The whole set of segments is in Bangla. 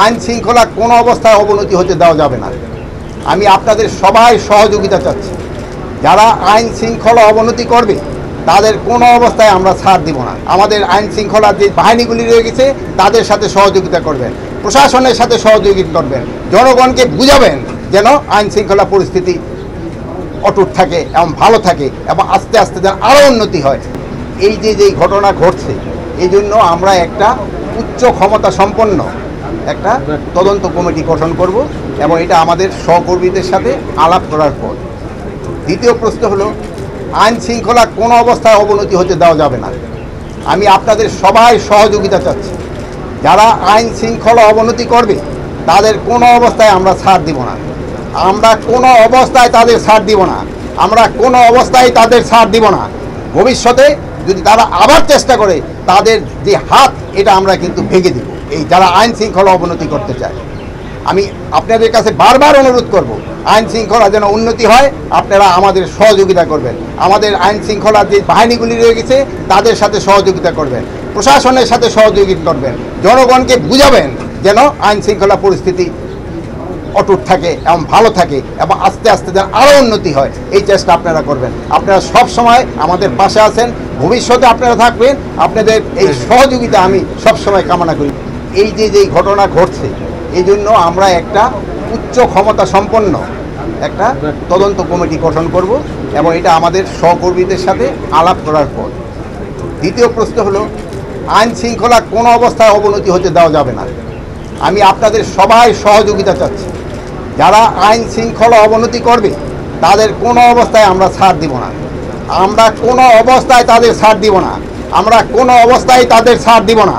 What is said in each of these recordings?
আইন শৃঙ্খলা কোনো অবস্থায় অবনতি হতে দেওয়া যাবে না। আমি আপনাদের সবাই সহযোগিতা চাচ্ছি। যারা আইন শৃঙ্খলা অবনতি করবে তাদের কোনো অবস্থায় আমরা ছাড় দিব না। আমাদের আইন শৃঙ্খলার যে বাহিনীগুলি রয়ে গেছে তাদের সাথে সহযোগিতা করবেন, প্রশাসনের সাথে সহযোগিতা করবেন, জনগণকে বুঝাবেন যেন আইন শৃঙ্খলা পরিস্থিতি অটুট থাকে এবং ভালো থাকে এবং আস্তে আস্তে যেন আরও উন্নতি হয়। এই যে ঘটনা ঘটছে এই জন্য আমরা একটা উচ্চ ক্ষমতা সম্পন্ন একটা তদন্ত কমিটি গঠন করব এবং এটা আমাদের সহকর্মীদের সাথে আলাপ করার পর। দ্বিতীয় প্রশ্ন হলো, আইন শৃঙ্খলা কোনো অবস্থায় অবনতি হতে দেওয়া যাবে না। আমি আপনাদের সবাই সহযোগিতা চাচ্ছি। যারা আইন শৃঙ্খলা অবনতি করবে তাদের কোনো অবস্থায় আমরা ছাড় দিব না। আমরা কোনো অবস্থায় তাদের ছাড় দিব না। আমরা কোনো অবস্থায় তাদের ছাড় দিব না। ভবিষ্যতে যদি তারা আবার চেষ্টা করে তাদের যে হাত এটা আমরা কিন্তু ভেঙে দিব, এই যারা আইন শৃঙ্খলা অবনতি করতে চায়। আমি আপনাদের কাছে বারবার অনুরোধ করব, আইন শৃঙ্খলা যেন উন্নতি হয়, আপনারা আমাদের সহযোগিতা করবেন। আমাদের আইন শৃঙ্খলার যে বাহিনীগুলি রয়ে গেছে তাদের সাথে সহযোগিতা করবেন, প্রশাসনের সাথে সহযোগিতা করবেন, জনগণকে বুঝাবেন যেন আইন শৃঙ্খলা পরিস্থিতি অটুট থাকে এবং ভালো থাকে এবং আস্তে আস্তে যেন আরও উন্নতি হয়, এই চেষ্টা আপনারা করবেন। আপনারা সব সময় আমাদের পাশে আছেন, ভবিষ্যতে আপনারা থাকবেন। আপনাদের এই সহযোগিতা আমি সব সময় কামনা করি। এই যে ঘটনা ঘটছে এই জন্য আমরা একটা উচ্চ ক্ষমতা সম্পন্ন একটা তদন্ত কমিটি গঠন করব এবং এটা আমাদের সহকর্মীদের সাথে আলাপ করার পর। দ্বিতীয় প্রশ্ন হলো, আইন শৃঙ্খলা কোনো অবস্থায় অবনতি হতে দেওয়া যাবে না। আমি আপনাদের সবাই সহযোগিতা চাচ্ছি। যারা আইন শৃঙ্খলা অবনতি করবে তাদের কোনো অবস্থায় আমরা ছাড় দিব না। আমরা কোনো অবস্থায় তাদের ছাড় দিব না। আমরা কোনো অবস্থায় তাদের ছাড় দিব না।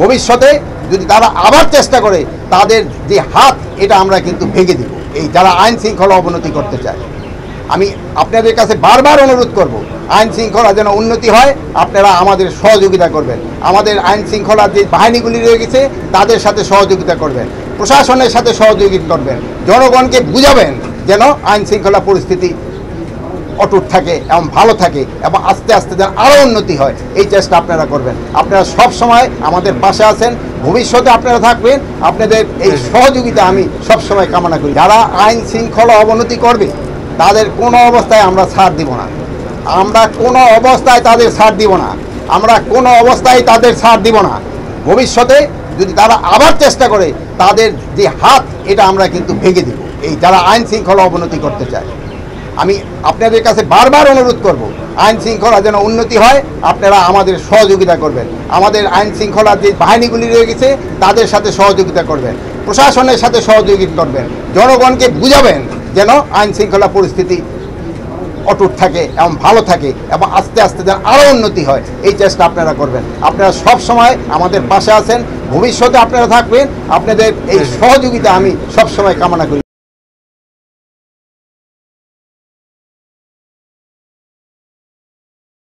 ভবিষ্যতে যদি তারা আবার চেষ্টা করে তাদের যে হাত এটা আমরা কিন্তু ভেঙে দিব, এই যারা আইন শৃঙ্খলা অবনতি করতে চায়। আমি আপনাদের কাছে বারবার অনুরোধ করব, আইন শৃঙ্খলা যেন উন্নতি হয়, আপনারা আমাদের সহযোগিতা করবেন। আমাদের আইন শৃঙ্খলার যে বাহিনীগুলি রয়ে গেছে তাদের সাথে সহযোগিতা করবেন, প্রশাসনের সাথে সহযোগিতা করবেন, জনগণকে বুঝাবেন যেন আইন শৃঙ্খলা পরিস্থিতি অটুট থাকে এবং ভালো থাকে এবং আস্তে আস্তে যেন আরও উন্নতি হয়, এই চেষ্টা আপনারা করবেন। আপনারা সব সময় আমাদের পাশে আছেন, ভবিষ্যতে আপনারা থাকবেন। আপনাদের এই সহযোগিতা আমি সব সময় কামনা করি। যারা আইন শৃঙ্খলা অবনতি করবে তাদের কোনো অবস্থায় আমরা ছাড় দিব না। আমরা কোনো অবস্থায় তাদের ছাড় দিব না। আমরা কোনো অবস্থায় তাদের ছাড় দিব না। ভবিষ্যতে যদি তারা আবার চেষ্টা করে তাদের যে হাত এটা আমরা কিন্তু ভেঙে দিব, এই যারা আইন শৃঙ্খলা অবনতি করতে চায়। আমি আপনাদের কাছে বারবার অনুরোধ করব, আইন শৃঙ্খলা যেন উন্নতি হয়, আপনারা আমাদের সহযোগিতা করবেন। আমাদের আইন শৃঙ্খলার যে বাহিনীগুলি রয়ে গেছে তাদের সাথে সহযোগিতা করবেন, প্রশাসনের সাথে সহযোগিতা করবেন, জনগণকে বুঝাবেন যেন আইন শৃঙ্খলা পরিস্থিতি অটুট থাকে এবং ভালো থাকে এবং আস্তে আস্তে যেন আরও উন্নতি হয়, এই চেষ্টা আপনারা করবেন। আপনারা সব সময় আমাদের পাশে আছেন, ভবিষ্যতে আপনারা থাকবেন। আপনাদের এই সহযোগিতা আমি সব সময় কামনা করি।